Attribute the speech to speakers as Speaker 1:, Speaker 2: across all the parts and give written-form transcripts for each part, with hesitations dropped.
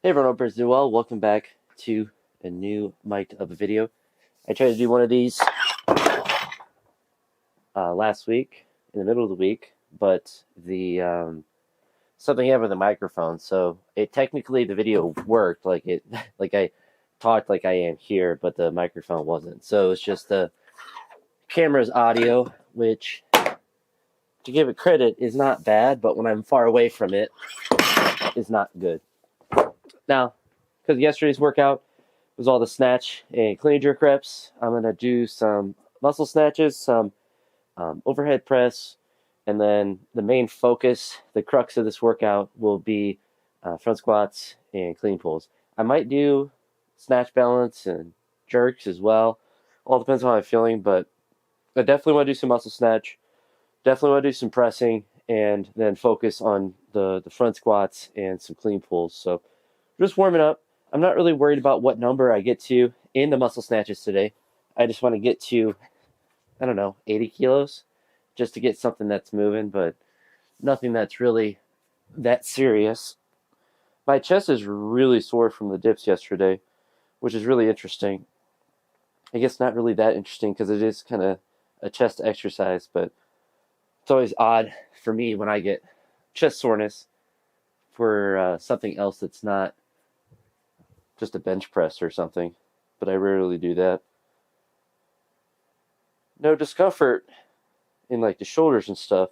Speaker 1: Hey everyone, hope everyone's doing well. Welcome back to a new mic'd up video. I tried to do one of these last week, in the middle of the week, but the something happened with the microphone, so it technically the video worked, like I talked like I am here, but the microphone wasn't. So it's just the camera's audio, which, to give it credit, is not bad, but when I'm far away from it, is not good. Now, because yesterday's workout was all the snatch and clean jerk reps, I'm going to do some muscle snatches, some overhead press, and then the main focus, the crux of this workout, will be front squats and clean pulls. I might do snatch balance and jerks as well. All depends on how I'm feeling, but I definitely want to do some muscle snatch. Definitely want to do some pressing, and then focus on the front squats and some clean pulls. So just warming up. I'm not really worried about what number I get to in the muscle snatches today. I just want to get to, I don't know, 80 kilos just to get something that's moving, but nothing that's really that serious. My chest is really sore from the dips yesterday, which is really interesting. I guess not really that interesting because it is kind of a chest exercise, but it's always odd for me when I get chest soreness for something else that's not just a bench press or something, but I rarely do that. No discomfort in like the shoulders and stuff,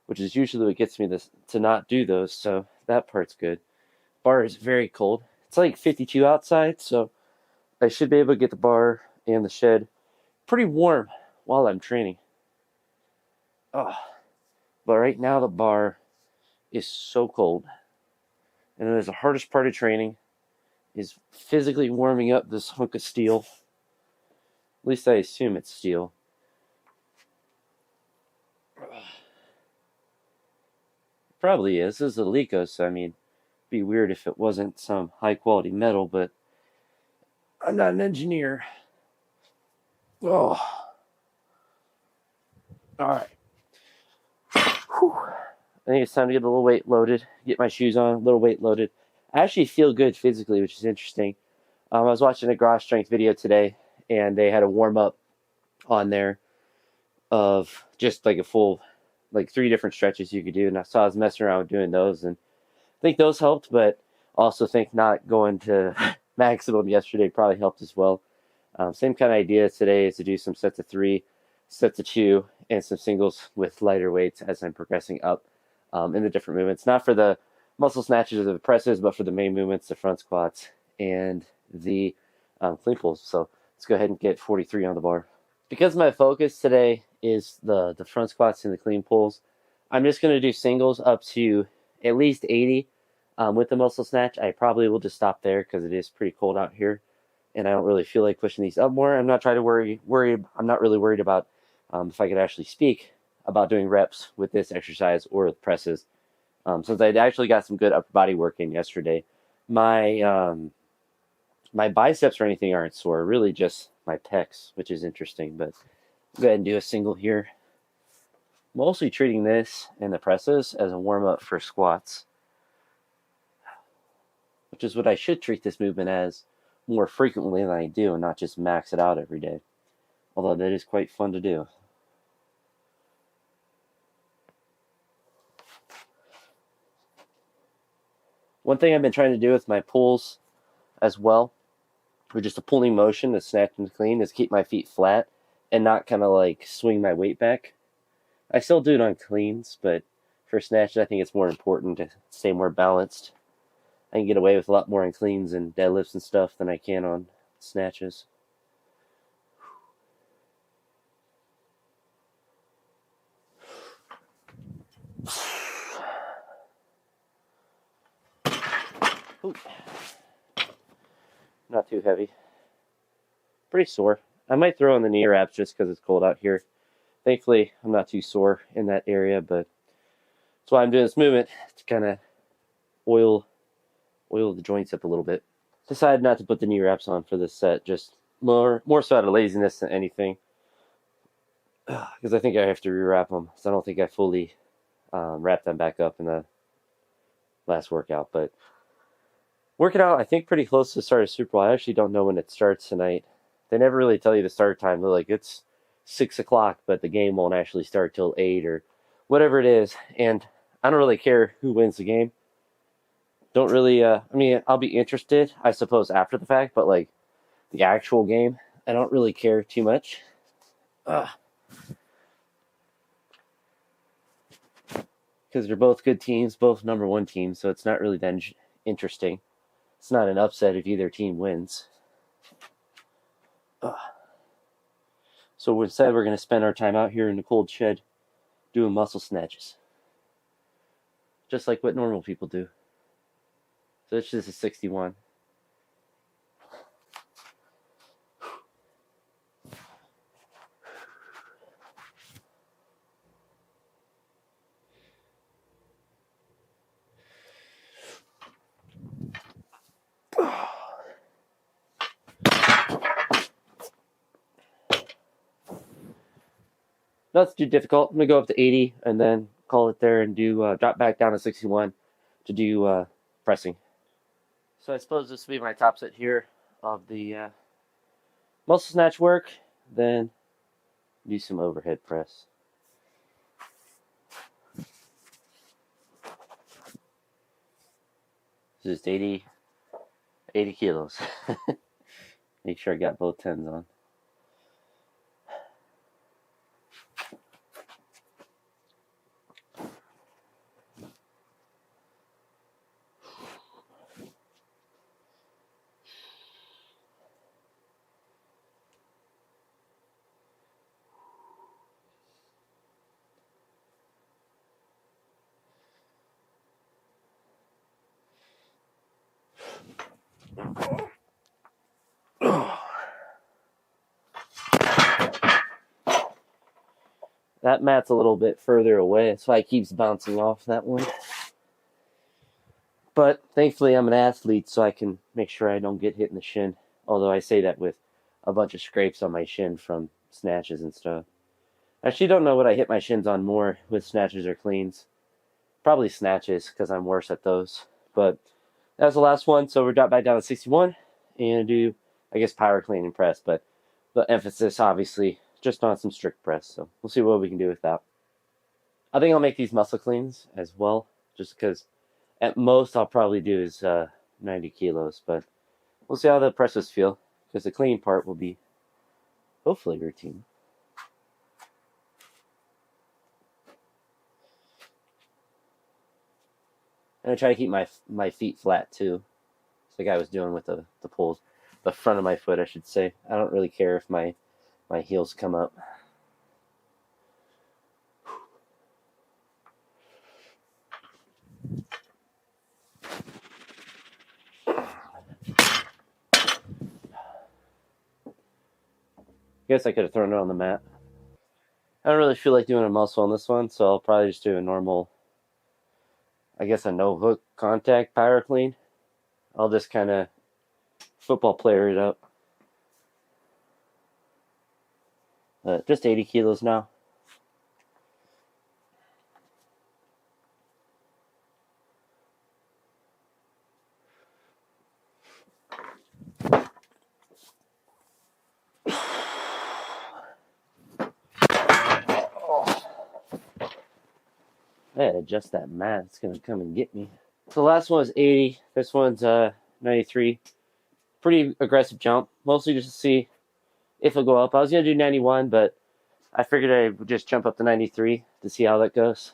Speaker 1: which is usually what gets me to not do those, so that part's good. Bar is very cold. It's like 52 outside, so I should be able to get the bar and the shed pretty warm while I'm training. Oh, but right now the bar is so cold, and it is the hardest part of training is physically warming up this hunk of steel. At least I assume it's steel. Probably is. This is a Leica, so I mean, it'd be weird if it wasn't some high quality metal, but I'm not an engineer. Oh, all right. Whew. I think it's time to get a little weight loaded, get my shoes on, a little weight loaded. I actually feel good physically, which is interesting. I was watching a garage strength video today, and they had a warm up on there of just like a full, like 3 different stretches you could do. And I was messing around with doing those, and I think those helped, but also think not going to maximum yesterday probably helped as well. Same kind of idea today is to do some sets of 3, sets of 2, and some singles with lighter weights as I'm progressing up in the different movements. Not for the muscle snatches or the presses, but for the main movements, the front squats and the clean pulls. So let's go ahead and get 43 on the bar. Because my focus today is the front squats and the clean pulls, I'm just going to do singles up to at least 80 with the muscle snatch. I probably will just stop there because it is pretty cold out here, and I don't really feel like pushing these up more. I'm not trying to worry. I'm not really worried about if I could actually speak about doing reps with this exercise or with presses. Since I actually got some good upper body work in yesterday, my biceps or anything aren't sore. Really, just my pecs, which is interesting. But I'll go ahead and do a single here. Mostly treating this and the presses as a warm up for squats, which is what I should treat this movement as more frequently than I do, and not just max it out every day. Although that is quite fun to do. One thing I've been trying to do with my pulls as well, or just a pulling motion, the snatch and clean, is keep my feet flat and not kind of like swing my weight back. I still do it on cleans, but for snatches, I think it's more important to stay more balanced. I can get away with a lot more on cleans and deadlifts and stuff than I can on snatches. Ooh. Not too heavy. Pretty sore. I might throw in the knee wraps just because it's cold out here. Thankfully, I'm not too sore in that area, but that's why I'm doing this movement, to kind of oil the joints up a little bit. Decided not to put the knee wraps on for this set, just more so out of laziness than anything. Because I think I have to rewrap them, so I don't think I fully wrapped them back up in the last workout. But Working out, I think, pretty close to the start of Super Bowl. I actually don't know when it starts tonight. They never really tell you the start time. They're like, it's 6 o'clock, but the game won't actually start till 8 or whatever it is. And I don't really care who wins the game. Don't really, I mean, I'll be interested, I suppose, after the fact, but like the actual game, I don't really care too much. Because they're both good teams, both number one teams, so it's not really that interesting. It's not an upset if either team wins. So instead, we're going to spend our time out here in the cold shed doing muscle snatches. Just like what normal people do. So this is 61. Not too difficult. I'm going to go up to 80 and then call it there and do drop back down to 61 to do pressing. So I suppose this will be my top set here of the muscle snatch work. Then do some overhead press. This is 80 kilos. Make sure I got both 10s on. That mat's a little bit further away. That's why it keeps bouncing off that one. But thankfully I'm an athlete, so I can make sure I don't get hit in the shin. Although I say that with a bunch of scrapes on my shin from snatches and stuff. I actually don't know what I hit my shins on more with snatches or cleans. Probably snatches, because I'm worse at those. But that was the last one, so we're dropped back down to 61 and do, I guess, power clean and press. But the emphasis, obviously, just on some strict press. So we'll see what we can do with that. I think I'll make these muscle cleans as well, just because at most I'll probably do is 90 kilos. But we'll see how the presses feel, because the clean part will be hopefully routine. And I try to keep my feet flat too. It's like I was doing with the poles. The front of my foot, I should say. I don't really care if my heels come up. Guess I could have thrown it on the mat. I don't really feel like doing a muscle on this one, so I'll probably just do a normal, I guess a no hook contact power clean. I'll just kind of football player it up. Just 80 kilos now. I had to adjust that mat. It's going to come and get me. So the last one was 80. This one's 93. Pretty aggressive jump. Mostly just to see if it'll go up. I was going to do 91, but I figured I would just jump up to 93 to see how that goes.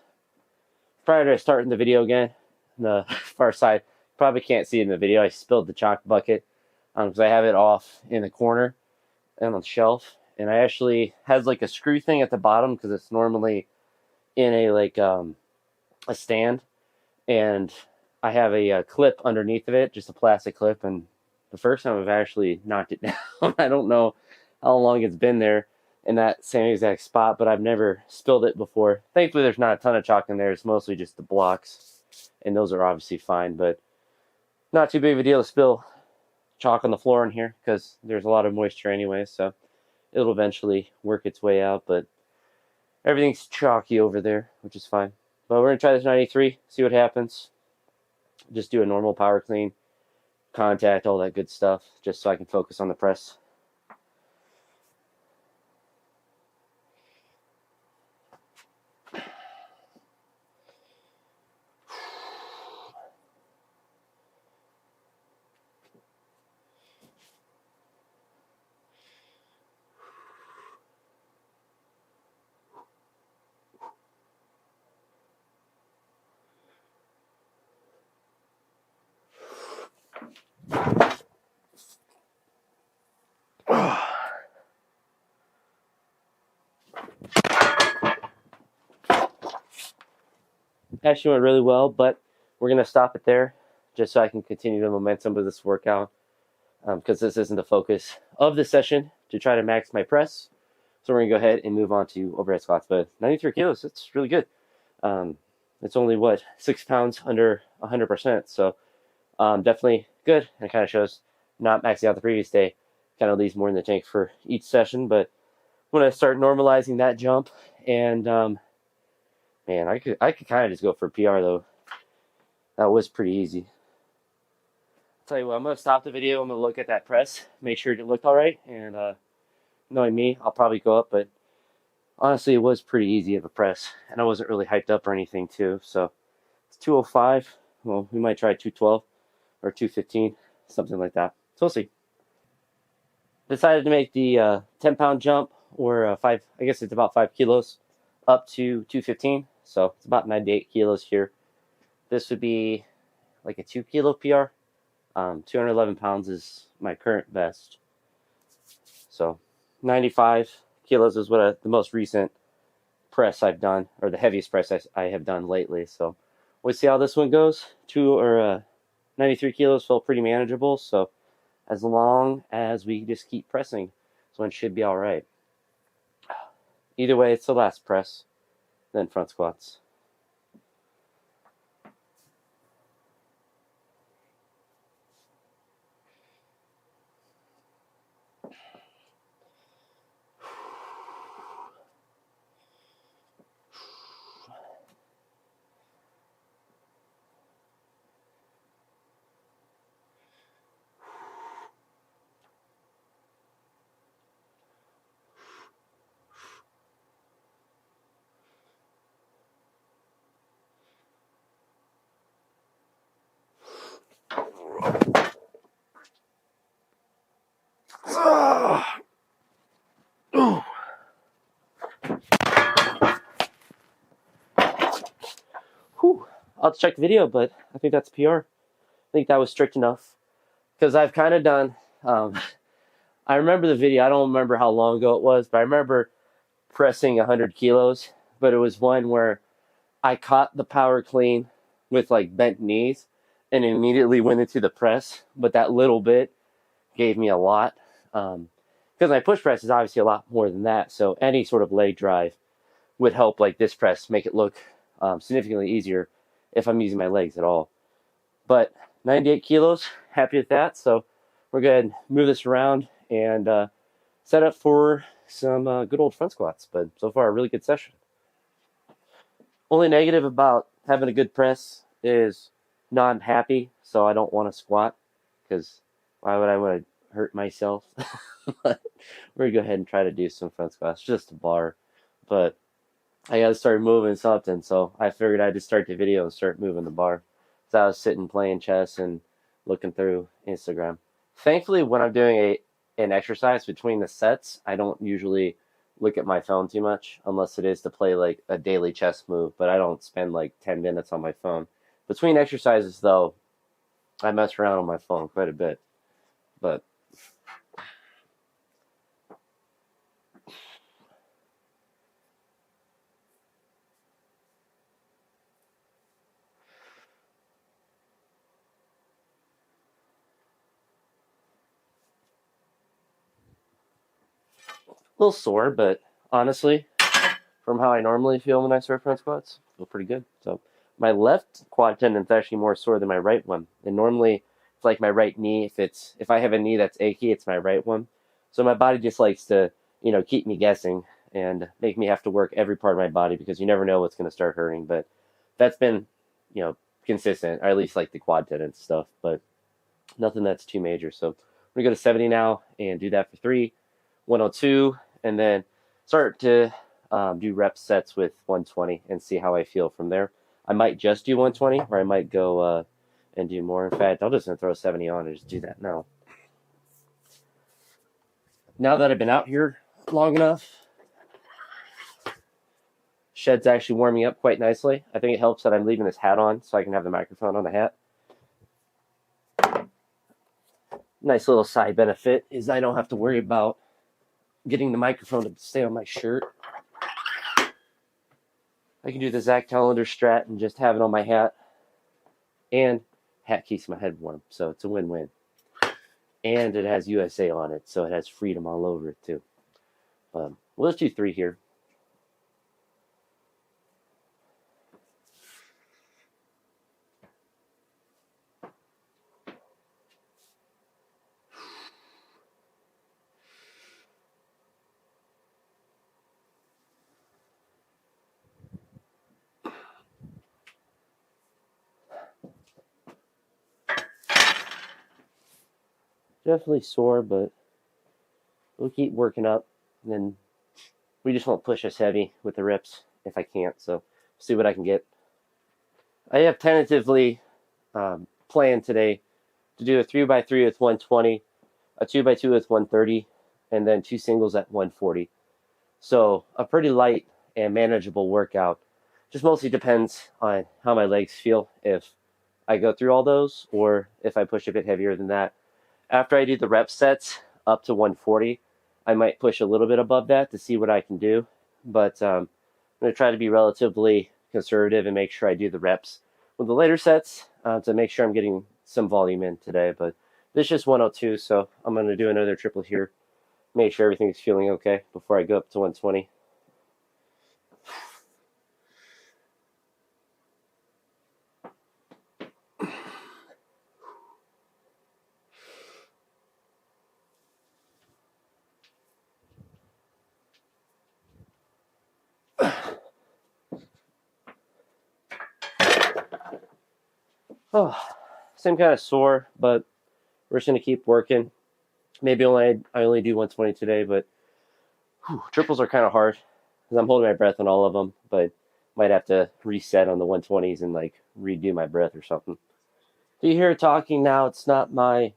Speaker 1: Prior to starting the video again, on the far side, probably can't see it in the video. I spilled the chalk bucket because I have it off in the corner and on the shelf. And I actually has like a screw thing at the bottom because it's normally in a like a stand, and I have a clip underneath of it, just a plastic clip. And the first time I've actually knocked it down. I don't know how long it's been there in that same exact spot, but I've never spilled it before. Thankfully, there's not a ton of chalk in there. It's mostly just the blocks, and those are obviously fine, but not too big of a deal to spill chalk on the floor in here because there's a lot of moisture anyway, so it'll eventually work its way out, but everything's chalky over there, which is fine. But we're going to try this 93, see what happens. Just do a normal power clean contact, all that good stuff, just so I can focus on the press. Actually went really well, but we're going to stop it there just so I can continue the momentum of this workout, because this isn't the focus of the session to try to max my press. So we're going to go ahead and move on to overhead squats. But 93 kilos, that's really good. It's only, 6 pounds under 100%. So definitely good. And it kind of shows not maxing out the previous day. Kind of leaves more in the tank for each session. But when I start normalizing that jump, and man, I could kind of just go for PR though. That was pretty easy. I'll tell you what, I'm going to stop the video. I'm going to look at that press, make sure it looked all right. And knowing me, I'll probably go up. But honestly, it was pretty easy of a press. And I wasn't really hyped up or anything, too. So it's 205. Well, we might try 212 or 215, something like that. So we'll see. Decided to make the 10-pound jump, or 5, I guess it's about 5 kilos, up to 215. So it's about 98 kilos here. This would be like a 2 kilo PR. 211 pounds is my current best. So 95 kilos is what the most recent press I've done, or the heaviest press I have done lately. So we'll see how this one goes. 93 kilos felt pretty manageable. So as long as we just keep pressing, this one should be all right. Either way, it's the last press, then front squats. Whew. I'll check the video, but I think that's PR. I think that was strict enough, because I've kind of done, I remember the video. I don't remember how long ago it was, but I remember pressing 100 kilos, but it was one where I caught the power clean with like bent knees and immediately went into the press, but that little bit gave me a lot, because my push press is obviously a lot more than that. So any sort of leg drive would help, like this press, make it look significantly easier if I'm using my legs at all. But 98 kilos, happy with that. So we're going to move this around and set up for some good old front squats. But so far, a really good session. Only negative about having a good press is not happy, so I don't want to squat, because why would I want to hurt myself? But we're going to go ahead and try to do some front squats, just a bar. But I got to start moving something, so I figured I'd just start the video and start moving the bar. So I was sitting playing chess and looking through Instagram. Thankfully, when I'm doing an exercise between the sets, I don't usually look at my phone too much, unless it is to play like a daily chess move, but I don't spend like 10 minutes on my phone. Between exercises, though, I mess around on my phone quite a bit. But a little sore, but honestly, from how I normally feel when I start front squats, I feel pretty good. So my left quad tendon is actually more sore than my right one. And normally it's like my right knee. If I have a knee that's achy, it's my right one. So my body just likes to, keep me guessing and make me have to work every part of my body, because you never know what's going to start hurting. But that's been, consistent, or at least like the quad tendon stuff. But Nothing that's too major. So I'm going to go to 70 now and do that for 3, 102, and then start to do rep sets with 120 and see how I feel from there. I might just do 120, or I might go and do more. In fact, I'll just throw 70 on and just do that now. Now that I've been out here long enough, shed's actually warming up quite nicely. I think it helps that I'm leaving this hat on so I can have the microphone on the hat. Nice little side benefit is I don't have to worry about getting the microphone to stay on my shirt. I can do the Zach Calendar strat and just have it on my hat. And hat keeps my head warm, so it's a win-win. And it has USA on it, so it has freedom all over it too. We'll just do 3 here. Definitely sore, but we'll keep working up. And then we just won't push us heavy with the reps if I can't, so see what I can get. I have tentatively planned today to do a 3x3 with 120, a 2x2 with 130, and then 2 singles at 140. So a pretty light and manageable workout. Just mostly depends on how my legs feel, if I go through all those or if I push a bit heavier than that. After I do the rep sets up to 140, I might push a little bit above that to see what I can do. But I'm going to try to be relatively conservative and make sure I do the reps with the later sets to make sure I'm getting some volume in today. But this is just 102, so I'm going to do another triple here. Make sure everything's feeling okay before I go up to 120. Oh, same kind of sore, but we're just going to keep working. Maybe I only do 120 today, but triples are kind of hard because I'm holding my breath on all of them, but might have to reset on the 120s and like redo my breath or something. Do you hear talking now? It's not my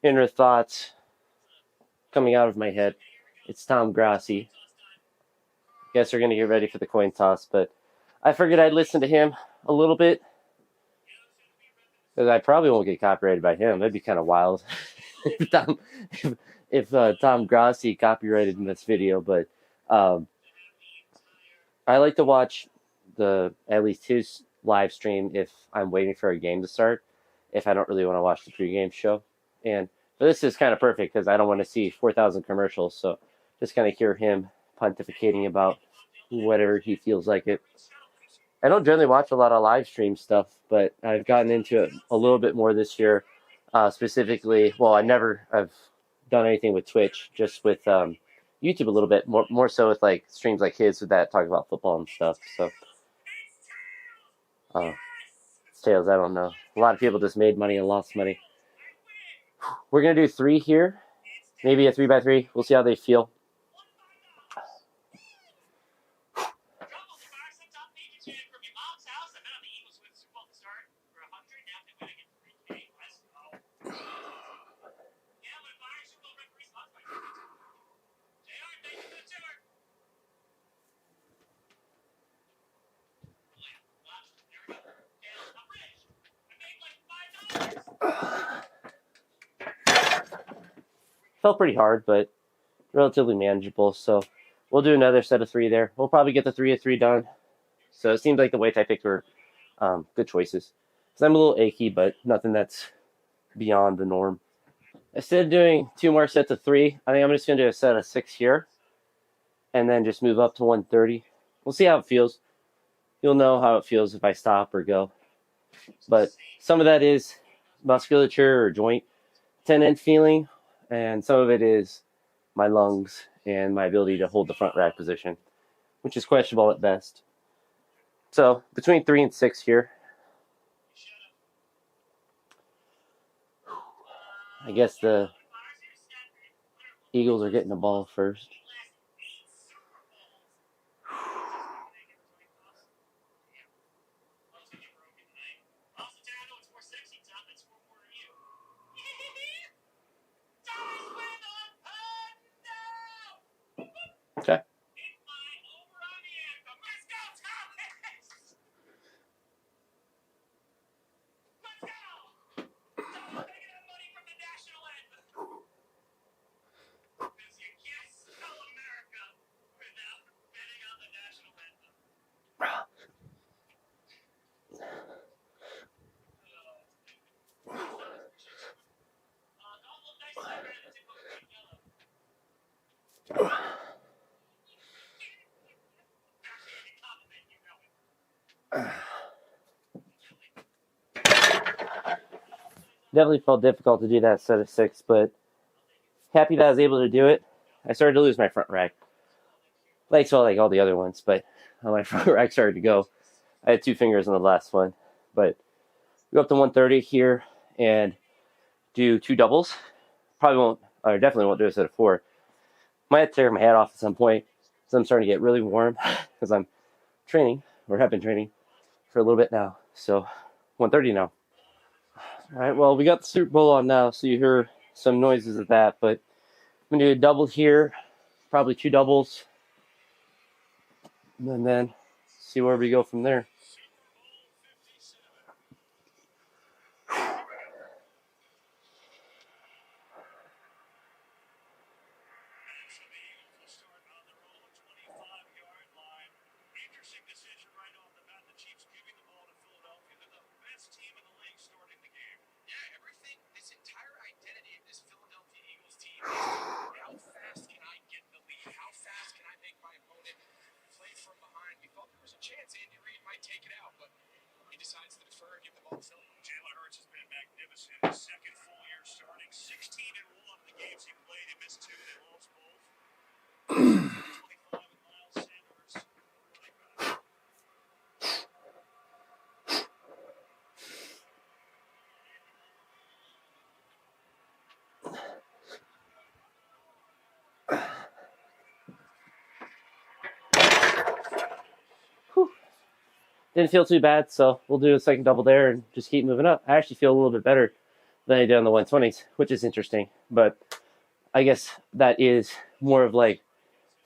Speaker 1: inner thoughts coming out of my head. It's Tom Grassi. Guess we're going to get ready for the coin toss, but I figured I'd listen to him a little bit because I probably won't get copyrighted by him. That'd be kind of wild if Tom Grassi copyrighted in this video. But I like to watch at least his live stream if I'm waiting for a game to start, if I don't really want to watch the pregame show. And but this is kind of perfect because I don't want to see 4,000 commercials, so just kind of hear him pontificating about whatever he feels like it. I don't generally watch a lot of live stream stuff, but I've gotten into it a little bit more this year. Specifically, well, I've done anything with Twitch, just with YouTube a little bit, more so with like streams like his with that talk about football and stuff. So, it's Tails, I don't know. A lot of people just made money and lost money. We're gonna do 3 here, maybe a 3x3. We'll see how they feel. Felt pretty hard, but relatively manageable. So we'll do another set of 3 there. We'll probably get the 3 of 3 done. So it seems like the weights I picked were good choices. So I'm a little achy, but nothing that's beyond the norm. Instead of doing 2 more sets of 3, I think I'm just going to do a set of 6 here and then just move up to 130. We'll see how it feels. You'll know how it feels if I stop or go. But some of that is musculature or joint tendon feeling, and some of it is my lungs and my ability to hold the front rack position, which is questionable at best. So between 3 and 6 here. I guess the Eagles are getting the ball first. Okay. Definitely felt difficult to do that set of 6, but happy that I was able to do it. I started to lose my front rack. Legs felt like all the other ones, but my front rack started to go. I had 2 fingers on the last one, but go up to 130 here and do 2 doubles. Probably won't, or definitely won't do a set of 4. Might tear my hat off at some point, so I'm starting to get really warm because I'm training, or have been training, for a little bit now. So 130 now. All right, well, we got the Super Bowl on now, so you hear some noises of that, but I'm going to do a double here, probably 2 doubles, and then see where we go from there. Didn't feel too bad, so we'll do a second double there and just keep moving up. I actually feel a little bit better than I did on the 120s, which is interesting. But I guess that is more of like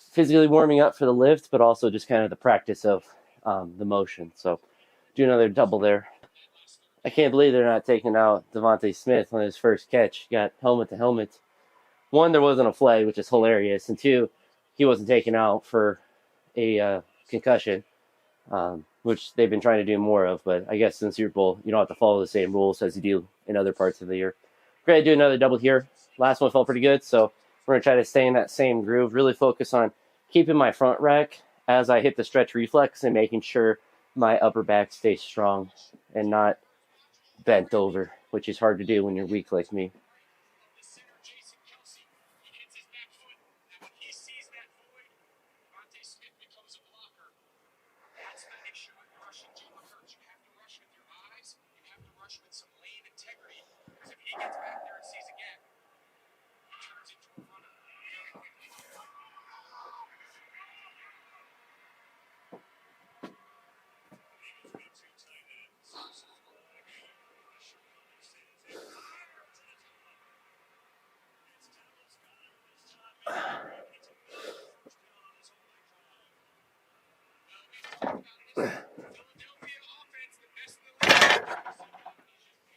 Speaker 1: physically warming up for the lift, but also just kind of the practice of the motion. So do another double there. I can't believe they're not taking out Devontae Smith on his first catch. Got helmet to helmet. 1, there wasn't a flag, which is hilarious. And 2, he wasn't taken out for a concussion. Which they've been trying to do more of, but I guess in the Super Bowl, you don't have to follow the same rules as you do in other parts of the year. We're going to do another double here. Last one felt pretty good, so we're going to try to stay in that same groove, really focus on keeping my front rack as I hit the stretch reflex and making sure my upper back stays strong and not bent over, which is hard to do when you're weak like me.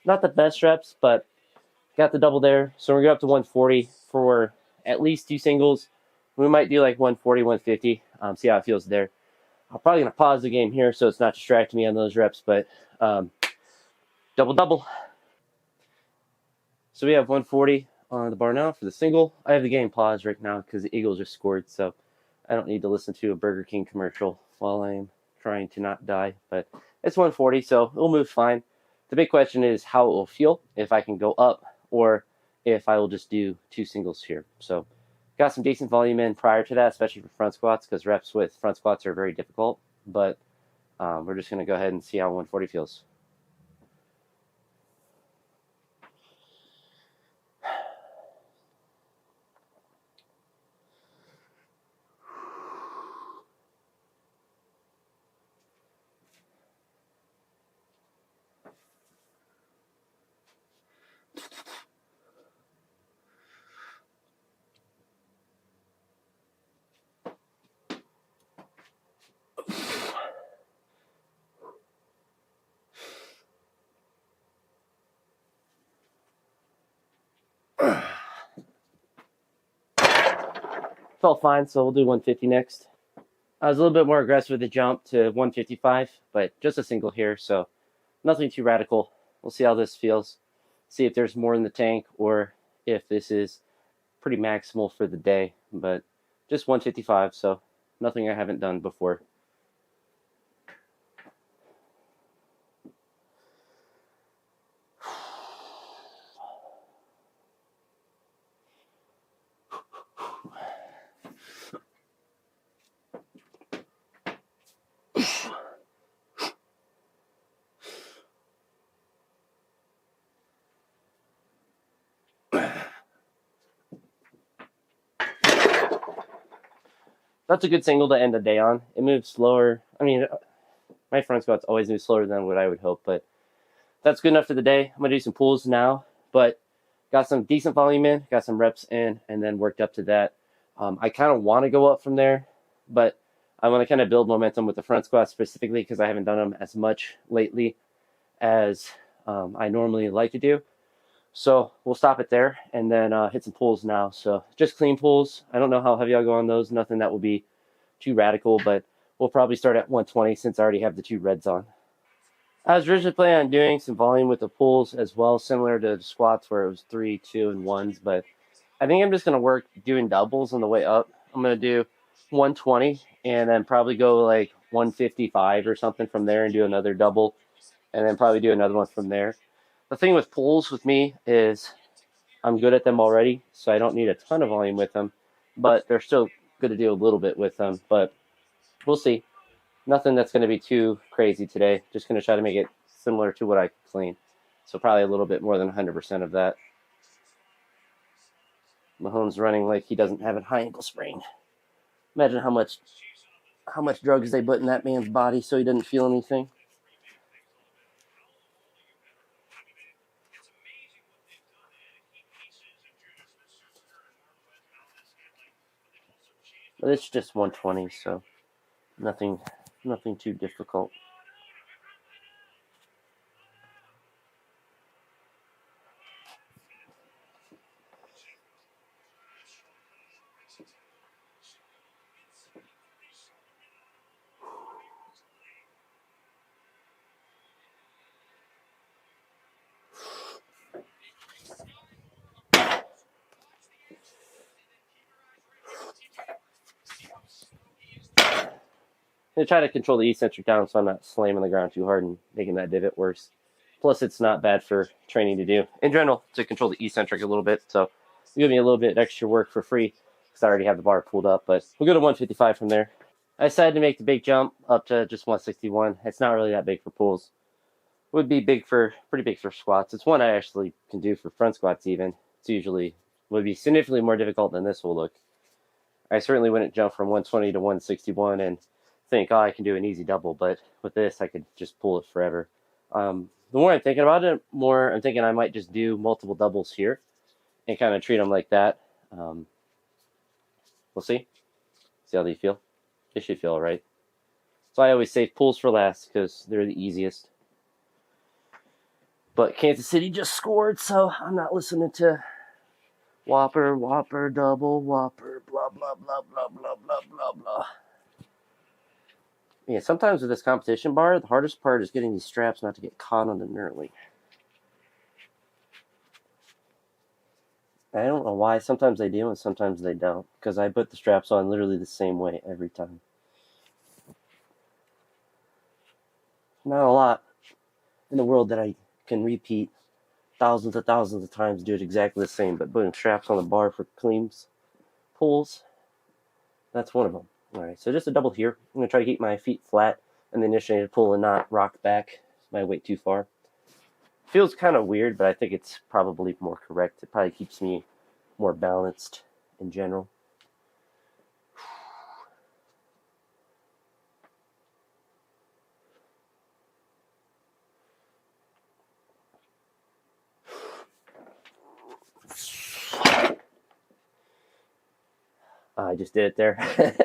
Speaker 1: Not the best reps, but got the double there. So we're going up to 140 for at least 2 singles. We might do like 140, 150, see how it feels there. I'm probably going to pause the game here so it's not distracting me on those reps, but double. So we have 140 on the bar now for the single. I have the game paused right now because the Eagles just scored, so I don't need to listen to a Burger King commercial while I'm trying to not die. But it's 140, so it'll move fine. The big question is how it will feel, if I can go up or if I will just do 2 singles here. So got some decent volume in prior to that, especially for front squats, because reps with front squats are very difficult. But we're just going to go ahead and see how 140 feels. Felt fine, so we'll do 150 next. I was a little bit more aggressive with the jump to 155, but just a single here, so nothing too radical. We'll see how this feels. See if there's more in the tank or if this is pretty maximal for the day, but just 155, so nothing I haven't done before. That's a good single to end the day on. It moves slower. I mean, my front squats always move slower than what I would hope, but that's good enough for the day. I'm going to do some pulls now, but got some decent volume in, got some reps in, and then worked up to that. I kind of want to go up from there, but I want to kind of build momentum with the front squats specifically because I haven't done them as much lately as I normally like to do. So we'll stop it there and then hit some pulls now. So just clean pulls. I don't know how heavy I'll go on those. Nothing that will be too radical, but we'll probably start at 120 since I already have the two reds on. I was originally planning on doing some volume with the pulls as well, similar to the squats where it was 3, 2, and 1s, but I think I'm just going to work doing doubles on the way up. I'm going to do 120 and then probably go like 155 or something from there and do another double and then probably do another one from there. The thing with pulls with me is I'm good at them already, so I don't need a ton of volume with them, but they're still good to do a little bit with them, but we'll see. Nothing that's going to be too crazy today. Just going to try to make it similar to what I clean. So probably a little bit more than 100% of that. Mahomes running like he doesn't have a high ankle sprain. Imagine how much drugs they put in that man's body so he doesn't feel anything. But it's just 120, so nothing too difficult. I try to control the eccentric down so I'm not slamming the ground too hard and making that divot worse. Plus, it's not bad for training to do in general to control the eccentric a little bit. So, give me a little bit extra work for free because I already have the bar pulled up. But we'll go to 155 from there. I decided to make the big jump up to just 161. It's not really that big for pulls. Would be pretty big for squats. It's one I actually can do for front squats even. It's usually would be significantly more difficult than this will look. I certainly wouldn't jump from 120 to 161 and think, oh, I can do an easy double. But with this, I could just pull it forever. The more I'm thinking about it, more I'm thinking I might just do multiple doubles here and kind of treat them like that. We'll see. See how they feel. They should feel all right. So I always save pulls for last because they're the easiest. But Kansas City just scored, so I'm not listening to Whopper, double, Whopper, blah, blah, blah, blah, blah, blah, blah, blah. Yeah, sometimes with this competition bar, the hardest part is getting these straps not to get caught on the knurling. I don't know why. Sometimes they do and sometimes they don't. Because I put the straps on literally the same way every time. Not a lot in the world that I can repeat thousands of times, do it exactly the same. But putting straps on the bar for cleans, pulls, that's one of them. Alright, so just a double here. I'm going to try to keep my feet flat and then initiate a pull and not rock back my weight too far. Feels kind of weird, but I think it's probably more correct. It probably keeps me more balanced in general. I just did it there.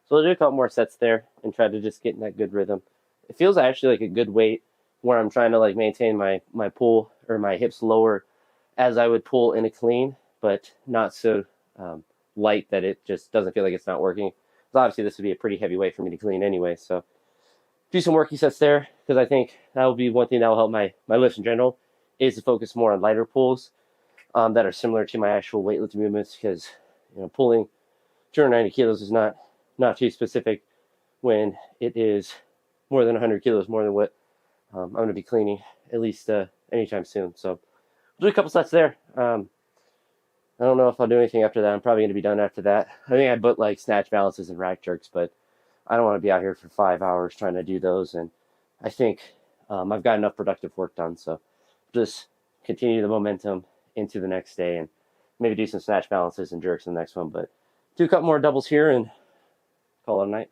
Speaker 1: So I'll do a couple more sets there and try to just get in that good rhythm. It feels actually like a good weight where I'm trying to like maintain my pull or my hips lower as I would pull in a clean, but not so um, light that it just doesn't feel like it's not working. Because obviously this would be a pretty heavy weight for me to clean anyway. So do some working sets there because I think that will be one thing that will help my lifts in general is to focus more on lighter pulls that are similar to my actual weightlifting movements because pulling 290 kilos is not too specific when it is more than 100 kilos more than what I'm going to be cleaning at least anytime soon. So we'll do a couple sets there. I don't know if I'll do anything after that. I'm probably going to be done after that. I think I put like snatch balances and rack jerks, but I don't want to be out here for 5 hours trying to do those. And I think I've got enough productive work done. So just continue the momentum into the next day and maybe do some snatch balances and jerks in the next one. But do a couple more doubles here and call it a night.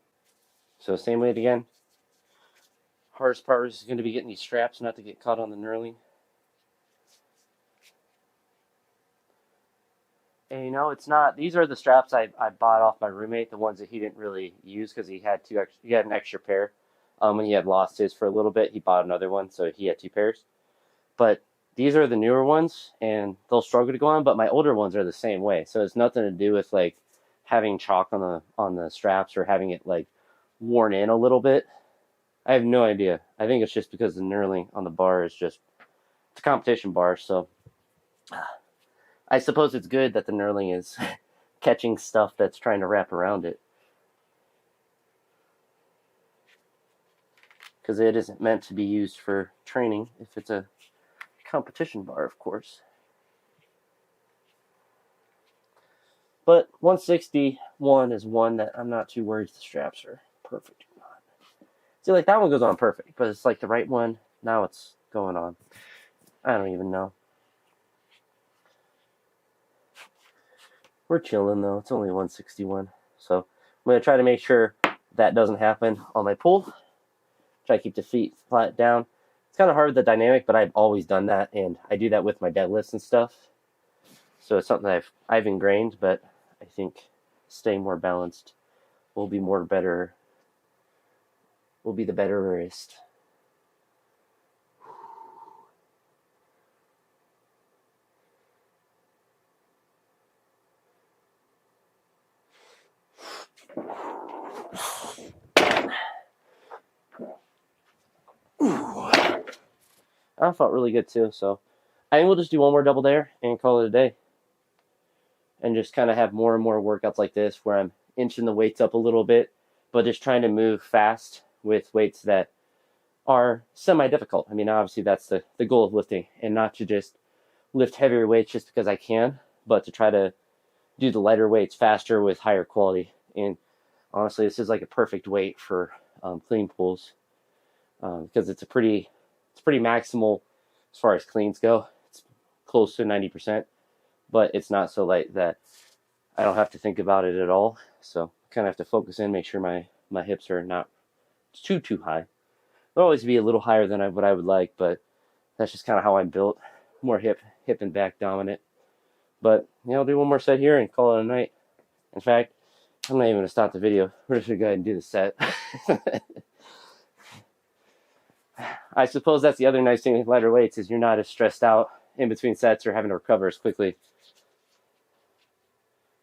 Speaker 1: So same weight again. Hardest part is going to be getting these straps not to get caught on the knurling. And it's not. These are the straps I bought off my roommate, the ones that he didn't really use because he had an extra pair. When he had lost his for a little bit, he bought another one, so he had two pairs. But these are the newer ones, and they'll struggle to go on. But my older ones are the same way, so it's nothing to do with like having chalk on the straps or having it like worn in a little bit. I have no idea. I think it's just because the knurling on the bar is it's a competition bar, so I suppose it's good that the knurling is catching stuff that's trying to wrap around it. Because it isn't meant to be used for training if it's a competition bar, of course. But 161 is one that I'm not too worried the straps are perfect or not. See, like that one goes on perfect, but it's like the right one, now it's going on. I don't even know. We're chilling though. It's only 161. So I'm going to try to make sure that doesn't happen on my pull. Try to keep the feet flat down. It's kind of hard with the dynamic, but I've always done that, and I do that with my deadlifts and stuff. So it's something I've ingrained, but I think staying more balanced will be the betterest. That felt really good too, so I think we'll just do one more double there and call it a day. And just kind of have more and more workouts like this where I'm inching the weights up a little bit, but just trying to move fast with weights that are semi-difficult. I mean, obviously that's the goal of lifting, and not to just lift heavier weights just because I can, but to try to do the lighter weights faster with higher quality. And honestly, this is like a perfect weight for clean pulls because it's pretty maximal as far as cleans go. It's close to 90%, but it's not so light that I don't have to think about it at all. So kind of have to focus in, make sure my hips are not too high. They'll always be a little higher than what I would like, but that's just kind of how I'm built. More hip and back dominant. But I'll do one more set here and call it a night. In fact, I'm not even going to stop the video. We're just going to go ahead and do the set. I suppose that's the other nice thing with lighter weights is you're not as stressed out in between sets or having to recover as quickly.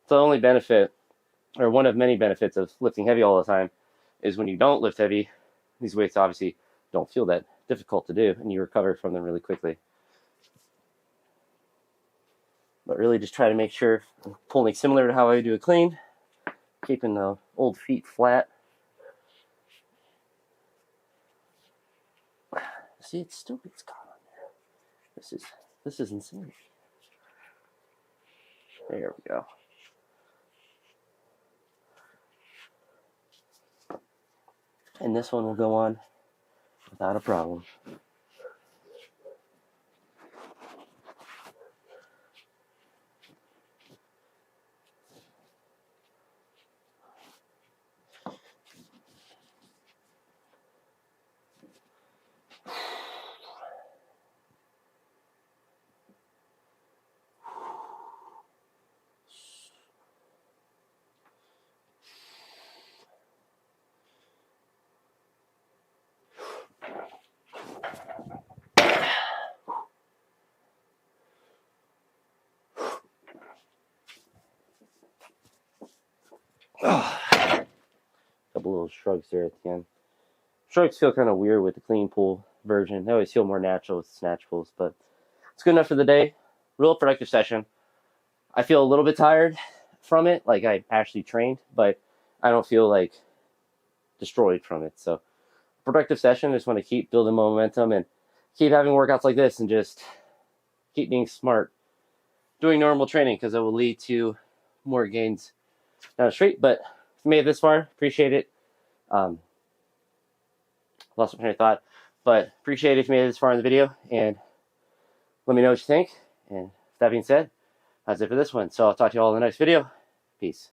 Speaker 1: So the only benefit, or one of many benefits of lifting heavy all the time, is when you don't lift heavy, these weights obviously don't feel that difficult to do, and you recover from them really quickly. But really just try to make sure I'm pulling similar to how I do a clean, keeping the old feet flat. See, it still gets caught on there. This is insane. There we go. And this one will go on without a problem. Oh, couple little shrugs there at the end. Shrugs feel kind of weird with the clean pull version. They always feel more natural with snatch pulls, but it's good enough for the day. Real productive session. I feel a little bit tired from it, like I actually trained, but I don't feel like destroyed from it. So productive session. I just want to keep building momentum and keep having workouts like this and just keep being smart, doing normal training, because it will lead to more gains down the street. But if you made it this far, appreciate it. Lost my train of thought, but appreciate it if you made it this far in the video, and let me know what you think. And that being said, that's it for this one. So I'll talk to you all in the next video. Peace.